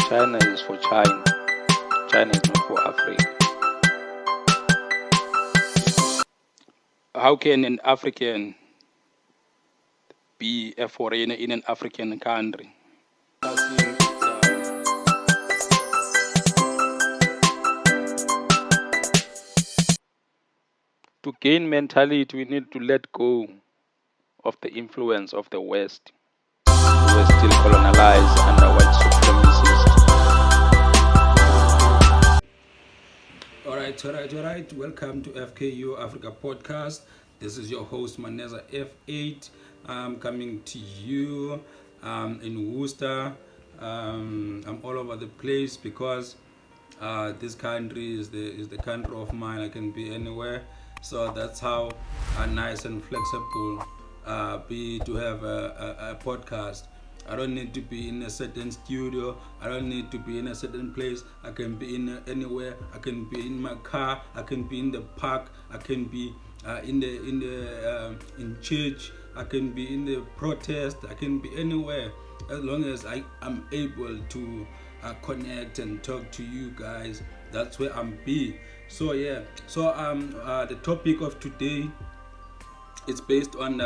China is for China. China is not for Africa. How can an African be a foreigner in an African country? To gain mentality, we need to let go of the influence of the West, who were still colonized under white supremacists. All right. Welcome to FKU Africa Podcast. This is your host Maneza F8. I'm coming to you in Worcester. I'm all over the place because this country is the country of mine. I can be anywhere. So that's how nice and flexible be to have a podcast. I don't need to be in a certain studio. I don't need to be in a certain place. I can be in anywhere. I can be in my car. I can be in the park. I can be in church. I can be in the protest. I can be anywhere as long as I am able to connect and talk to you guys. That's where I'm be. So yeah. So the topic of today is based on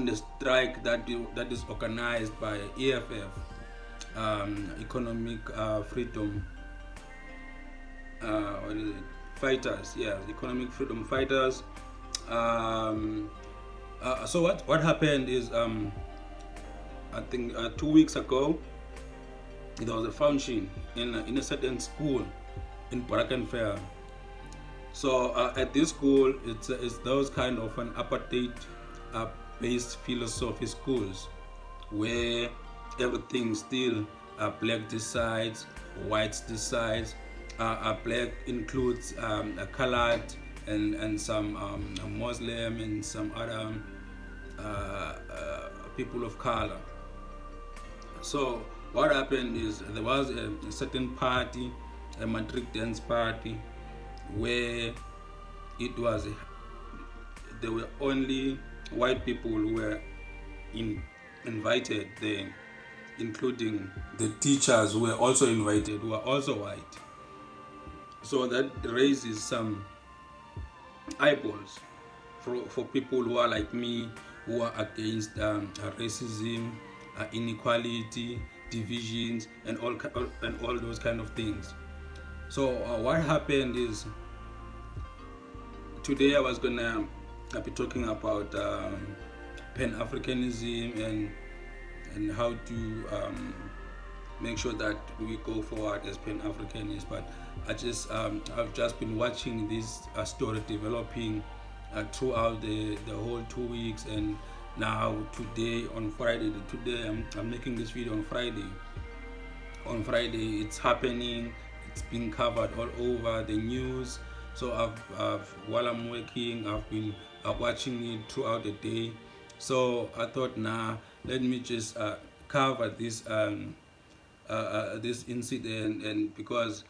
the strike that is organized by EFF, Economic Freedom Fighters. Yeah, Economic Freedom Fighters. So what happened is I think 2 weeks ago there was a function in a certain school in Brackenfell. So at this school, it's those kind of an apartheid based philosophy schools where everything still black decides, whites decides. Black includes a colored and some Muslim and some other people of color. So what happened is there was a certain party, a matric dance party, where there were only white people who were invited there, including the teachers who were also invited, who are also white. So that raises some eyeballs for people who are like me, who are against racism, inequality, divisions, and all those kind of things. So what happened is today I was gonna be talking about Pan-Africanism and how to make sure that we go forward as Pan-Africanists. But I've just been watching this story developing throughout the whole 2 weeks, and now today on Friday. Today I'm making this video on Friday. On Friday it's happening. It's being covered all over the news. So while I'm working, I've been watching it throughout the day. So I thought, let me just cover this this incident, and because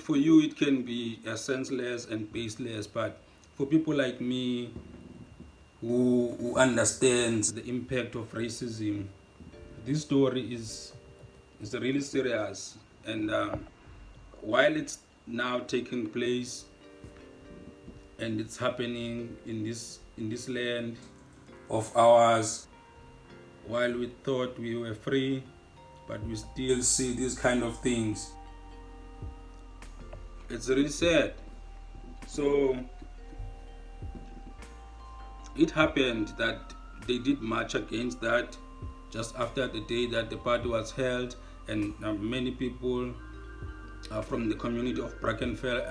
for you it can be senseless and baseless, but for people like me who understands the impact of racism, this story is really serious. And while it's now taking place and it's happening in this land of ours, while we thought we were free, but we still see these kind of things. It's really sad. So it happened that they did march against that just after the day that the party was held, and many people from the community of Brackenfell.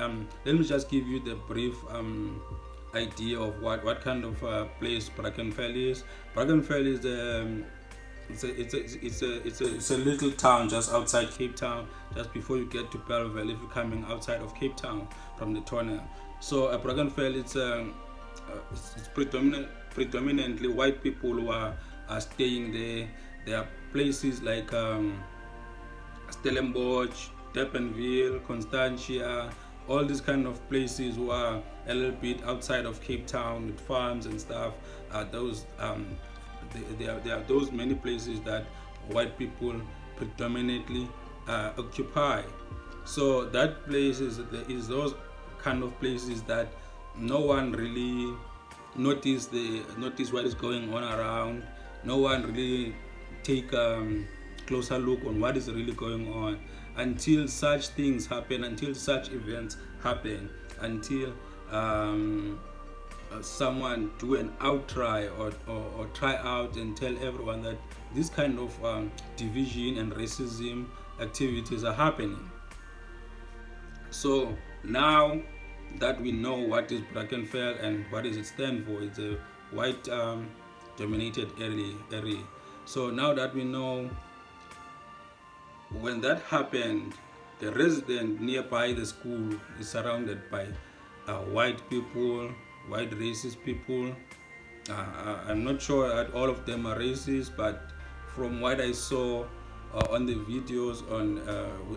Let me just give you the brief idea of what kind of place Brackenfell is. Brackenfell is it's a little town just outside Cape Town, just before you get to Bellville if you're coming outside of Cape Town from the tunnel. So Brackenfell, it's predominantly white people who are staying there. There are places like Stellenbosch, Durbanville, Constantia, all these kind of places who are a little bit outside of Cape Town with farms and stuff. There are those many places that white people predominantly occupy. So that is those kind of places that no one really notice what is going on around. No one really take closer look on what is really going on until such things happen, until such events happen, until someone do an outcry or try out and tell everyone that this kind of division and racism activities are happening. So now that we know what is Brackenfell and what does it stand for, it's a white dominated area. So now that we know, when that happened, the resident nearby the school is surrounded by white people, white racist people. I'm not sure that all of them are racist, but from what I saw on the videos on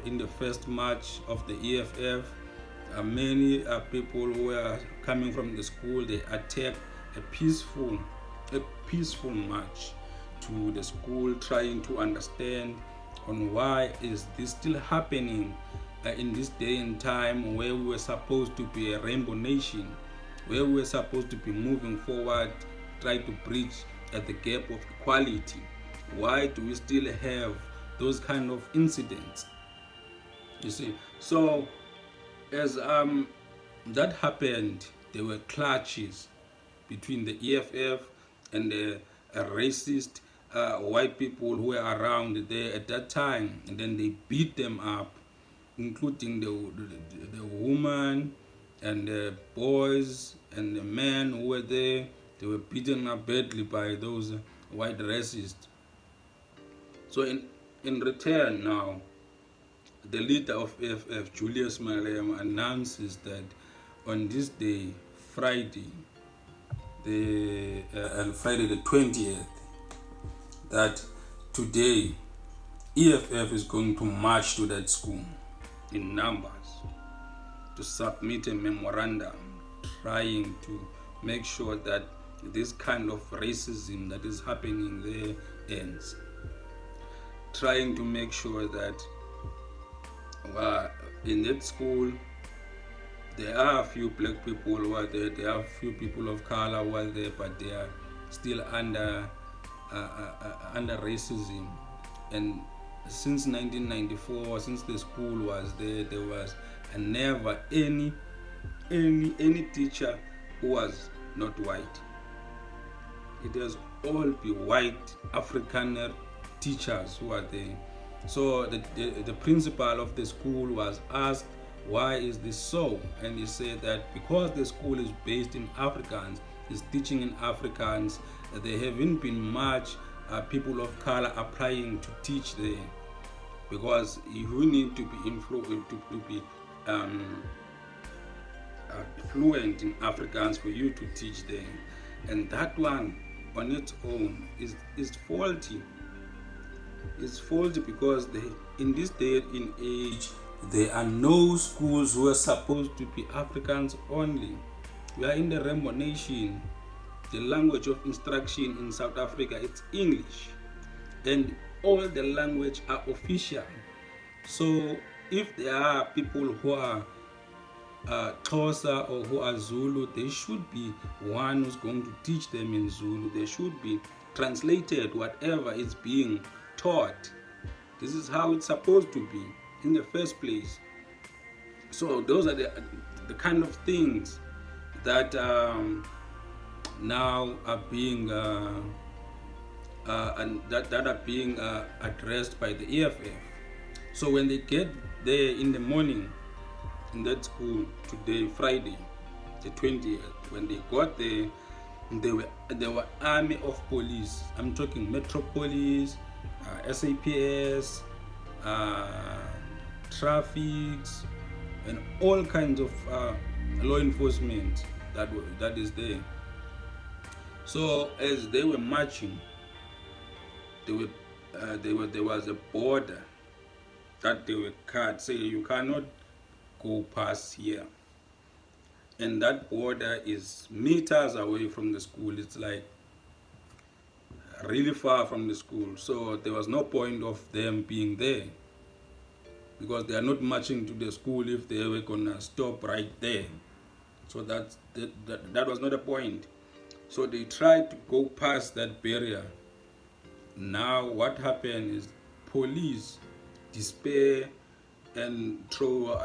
in the first march of the EFF, many people who are coming from the school, they attacked a peaceful march to the school, trying to understand on why is this still happening in this day and time where we were supposed to be a rainbow nation, where we were supposed to be moving forward, try to bridge at the gap of equality. Why do we still have those kind of incidents? You see, so as that happened, there were clashes between the EFF and the racist white people who were around there at that time, and then they beat them up, including the woman and the boys and the men who were there. They were beaten up badly by those white racists. So in return now, the leader of EFF, Julius Malema, announces that on this day, Friday the 20th, that today EFF is going to march to that school in numbers to submit a memorandum trying to make sure that this kind of racism that is happening there ends. Trying to make sure that in that school there are a few black people who are there, there are a few people of color who are there, but they are still under racism. And since 1994, since the school was there, there was never any teacher who was not white. It has all be white Afrikaner teachers who are there. So the principal of the school was asked, why is this so? And he said that because the school is based in Afrikaans, is teaching in Afrikaans, there haven't been much people of color applying to teach there, because you need to be fluent in Afrikaans for you to teach there. And that one on its own is faulty. It's faulty because in this day and age, there are no schools who are supposed to be Afrikaans only. We are in the rainbow nation. The language of instruction in South Africa, it's English, and all the language are official. So if there are people who are Xhosa or who are Zulu, there should be one who's going to teach them in Zulu. There should be translated whatever is being taught. This is how it's supposed to be in the first place. So those are the kind of things that now are being that are being addressed by the EFF. So when they get there in the morning in that school today, Friday, the 20th, when they got there, there were army of police. I'm talking Metropolis, SAPS, traffics, and all kinds of law enforcement that is there. So as they were marching, there was a border that they were cut, say you cannot go past here. And that border is meters away from the school. It's like really far from the school. So there was no point of them being there. because they are not marching to the school if they were gonna stop right there. So that was not a point. So they tried to go past that barrier. Now what happened is police despair and throw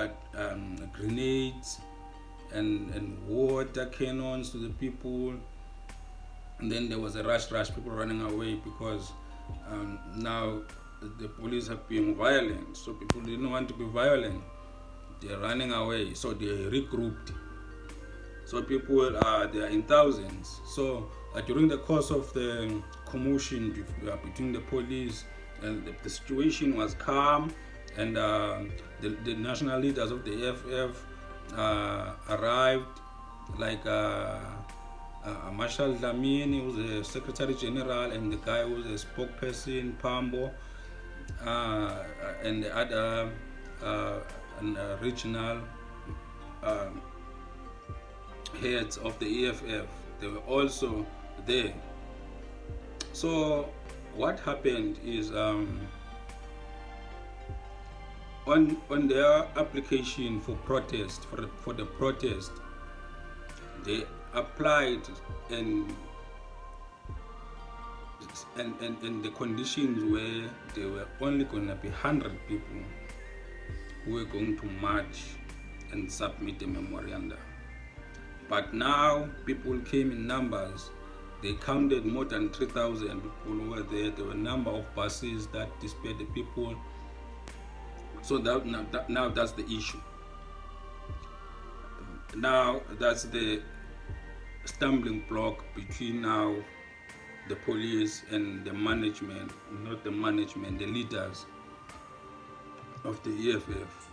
grenades and water cannons to the people. And then there was a rush, people running away because now the police have been violent. So people didn't want to be violent. They're running away. So they regrouped. So people they are in thousands. So during the course of the commotion between the police and the situation was calm, and the national leaders of the FF arrived, like Marshal Dlamini, who's the Secretary General, and the guy who's a spokesperson, Pambo, and the other regional heads of the EFF. They were also there. So what happened is on their application for protest, for the protest, they applied and the conditions were there were only going to be 100 people who were going to march and submit a memorandum. But now people came in numbers. They counted more than 3,000 people who were there. There were a number of buses that displayed the people. So now that's the issue. Now that's the stumbling block between now the police and the management, not the management, the leaders of the EFF.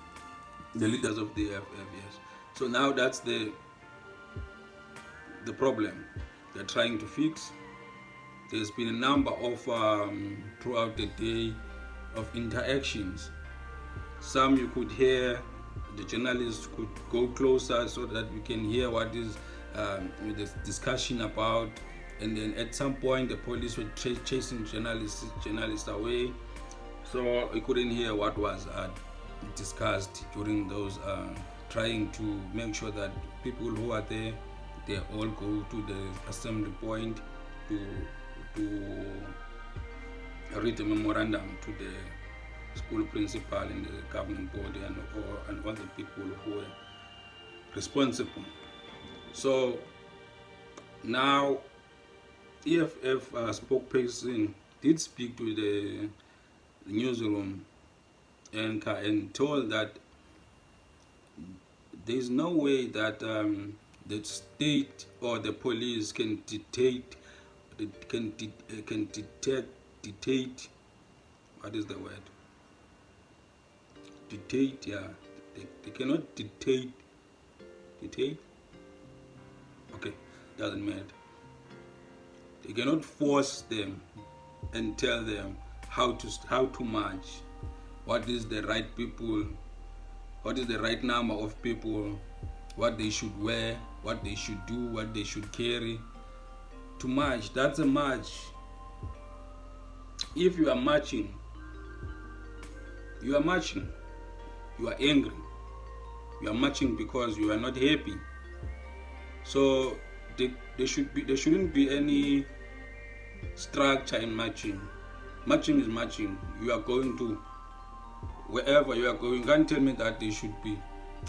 The leaders of the EFF, yes. So now that's the problem they're trying to fix. There's been a number of throughout the day of interactions. Some you could hear, the journalists could go closer so that we can hear what is the discussion about, and then at some point the police were chasing journalists away, so we couldn't hear what was discussed during those trying to make sure that people who are there, they all go to the assembly point to read the memorandum to the school principal and the governing body and all the people who were responsible. So now EFF spokesperson did speak to the newsroom and told that there is no way that the state or the police can dictate, what is the word? Dictate, yeah. They cannot dictate. Okay, doesn't matter. They cannot force them and tell them how to march, what is the right people, what is the right number of people, what they should wear, what they should do, what they should carry to march. That's a march. If you are marching, you are angry, you are marching because you are not happy. So there shouldn't be any structure in marching. Marching is marching. You are going to wherever you are going. You can't tell me that there should be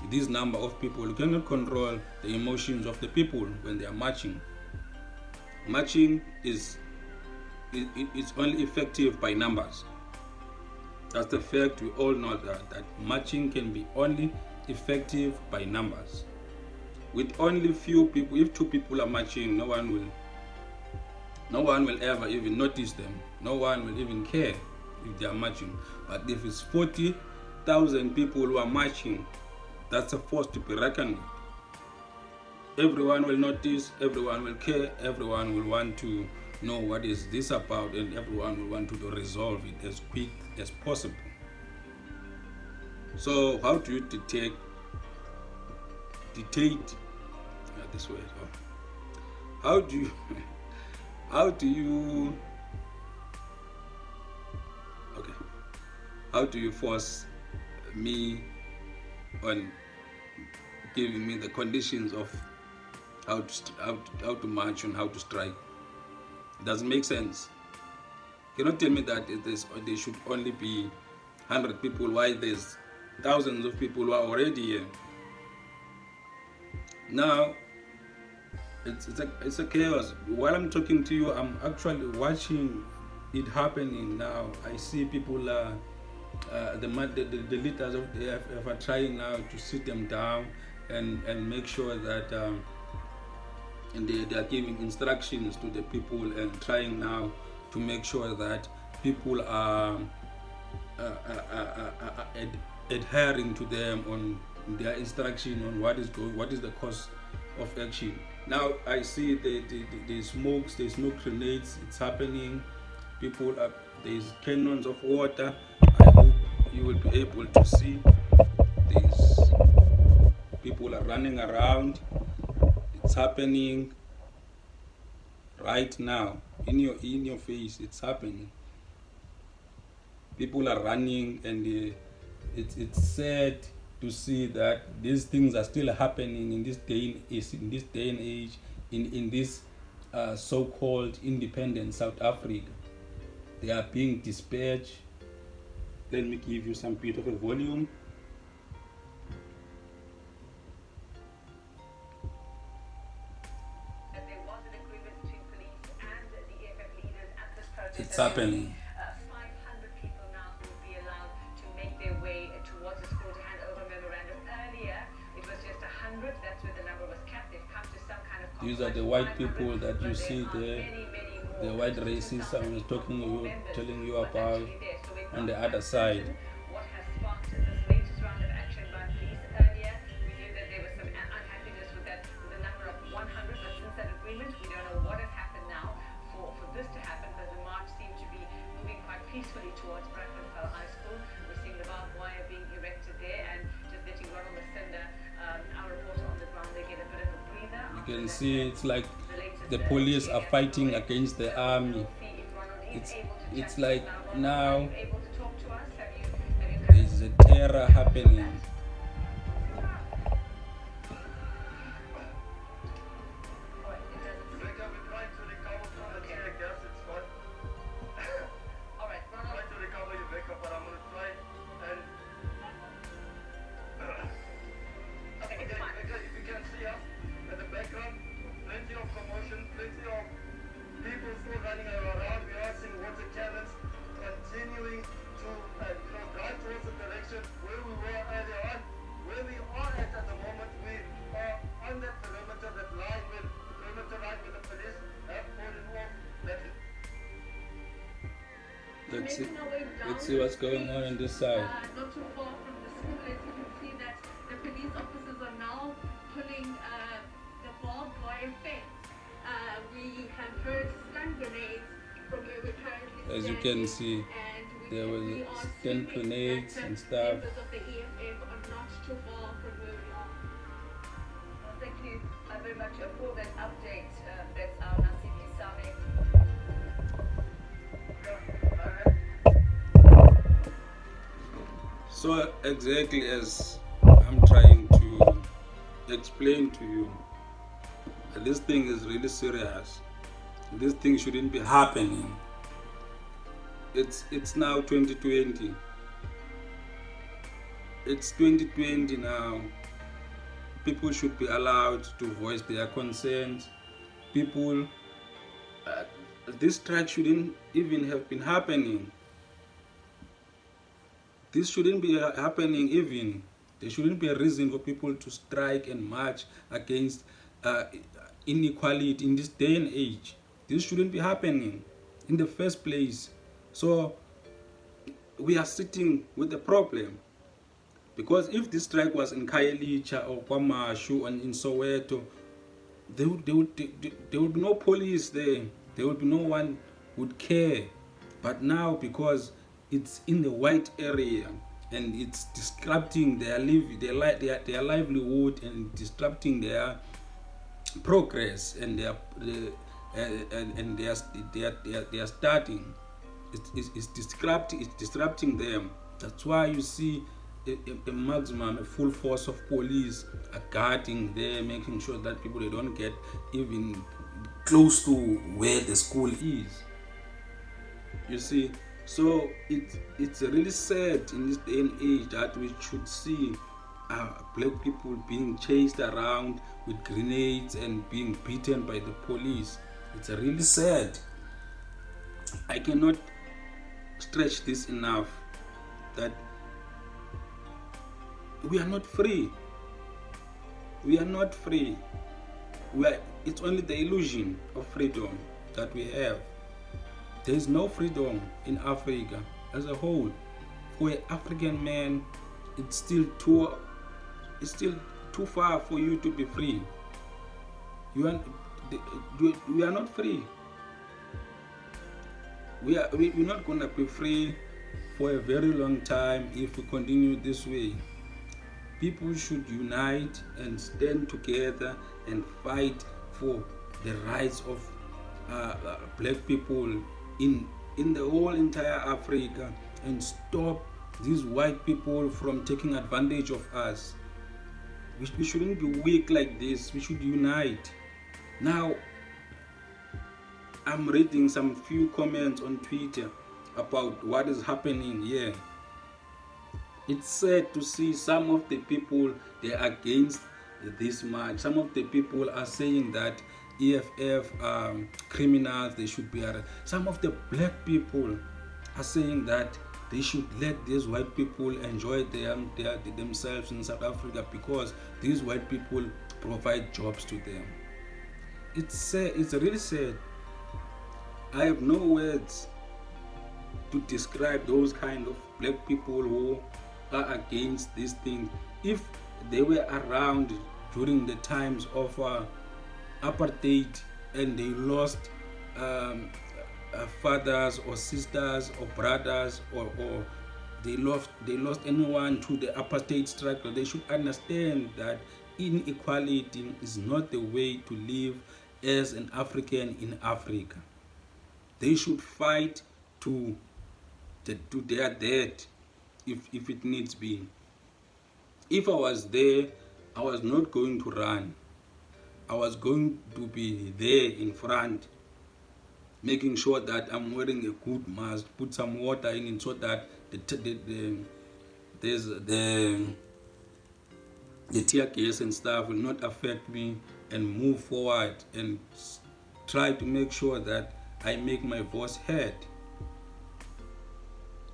this number of people. You cannot control the emotions of the people when they are marching. Marching is only effective by numbers. That's the fact. We all know that marching can be only effective by numbers. With only few people, if 2 people are marching, no one will ever even notice them. No one will even care if they are marching. But if it's 40,000 people who are marching, that's a force to be reckoned with. Everyone will notice, everyone will care, everyone will want to know what is this about, and everyone will want to resolve it as quick as possible. So how do you dictate this way? How do you force me on giving me the conditions of how to march and how to strike. Doesn't make sense. You cannot tell me that there should only be 100 people while there's thousands of people who are already here. Now, it's a chaos. While I'm talking to you, I'm actually watching it happening now. I see people, the leaders of the AFF are trying now to sit them down and make sure that and they are giving instructions to the people and trying now to make sure that people are adhering to them on their instruction on what is the course of action. Now I see the smokes, there's smoke grenades, it's happening. People are, there's cannons of water. I hope you will be able to see these people are running around. It's happening right now in your face. It's happening. People are running, and it's sad to see that these things are still happening in this day and age, in this so-called independent South Africa. They are being dispatched. Let me give you some bit of a volume. It's happening. 500 people now will be allowed to make their way towards the school to hand over memorandum. Earlier, it was just 100. That's where the number was capped. They've come to some kind of compromise. These are the white people that you see there, the white racists I was telling you about on the other side. What has sparked this latest round of action by police? Earlier, we knew that there was some unhappiness with the number of 100, but since that agreement, we don't know what has happened now for this to happen. But the march seemed to be moving quite peacefully towards Brackenfell High School. We're seeing the barbed wire being erected there, and just letting Ronald Masenda, our reporter on the ground, they get a bit of a breather. You can see it's like the police are fighting against the army. It's like now there's a terror happening. Let's see what's going on this side. Not too far from the school, as you can see that the police officers are now pulling the barbed wire fence. We have heard stun grenades from where we're currently as you can see, there was stun grenades and stuff. Members of the EFF are not too far from where we are. Thank you very much for that update. That's our Nasibi Same. So exactly as I'm trying to explain to you, this thing is really serious. This thing shouldn't be happening. It's now 2020. It's 2020 now. People should be allowed to voice their concerns. People, this strike shouldn't even have been happening. This shouldn't be happening even. There shouldn't be a reason for people to strike and march against inequality in this day and age. This shouldn't be happening in the first place. So we are sitting with the problem. Because if this strike was in Khayelitsha or Kwamashu and in Soweto, there would be no police there. There would be no one would care. But now, because it's in the white area and it's disrupting their livelihood and disrupting their progress and they are starting. It's disrupting them. That's why you see a maximum, a full force of police are guarding there, making sure that people, they don't get even close to where the school is. You see, so it's really sad in this day and age that we should see black people being chased around with grenades and being beaten by the police. It's really sad. I cannot stretch this enough that we are not free. We are not free. It's only the illusion of freedom that we have. There is no freedom in Africa as a whole. For an African man, it's still too far for you to be free. We are not free. We're not gonna be free for a very long time if we continue this way. People should unite and stand together and fight for the rights of black people in the whole entire Africa, and stop these white people from taking advantage of us. We shouldn't be weak like this. We should unite. Now, I'm reading some few comments on Twitter about what is happening here. It's sad to see some of the people, they are against this march. Some of the people are saying that EFF criminals, they should be arrested. Some of the black people are saying that they should let these white people enjoy themselves in South Africa because these white people provide jobs to them. It's sad. It's really sad. I have no words to describe those kind of black people who are against these things. If they were around during the times of apartheid and they lost fathers or sisters or brothers, or they lost anyone to the apartheid struggle, they should understand that inequality is not the way to live as an African in Africa. They should fight to their death if it needs be. If I was there, I was not going to run. I was going to be there in front, making sure that I'm wearing a good mask, put some water in it so that the tear gas and stuff will not affect me, and move forward and try to make sure that I make my voice heard.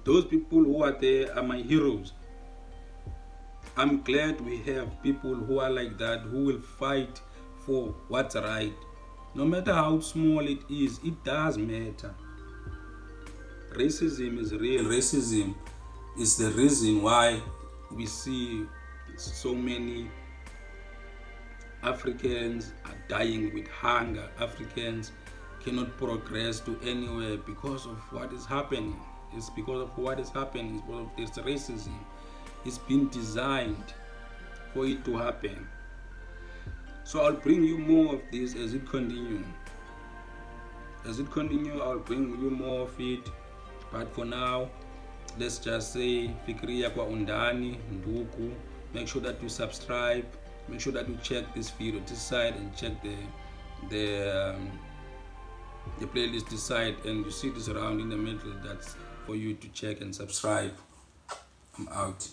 Those people who are there are my heroes. I'm glad we have people who are like that, who will fight for what's right. No matter how small it is, it does matter. Racism is real. Racism is the reason why we see so many Africans are dying with hunger. Africans cannot progress to anywhere because of what is happening. It's because of what is happening. It's because of this racism. It's been designed for it to happen. So I'll bring you more of this as it continues. As it continues, I'll bring you more of it. But for now, let's just say fikiria kwa undani, ndugu. Make sure that you subscribe. Make sure that you check this video this side and check the playlist this side, and you see this around in the middle. That's for you to check and subscribe. I'm out.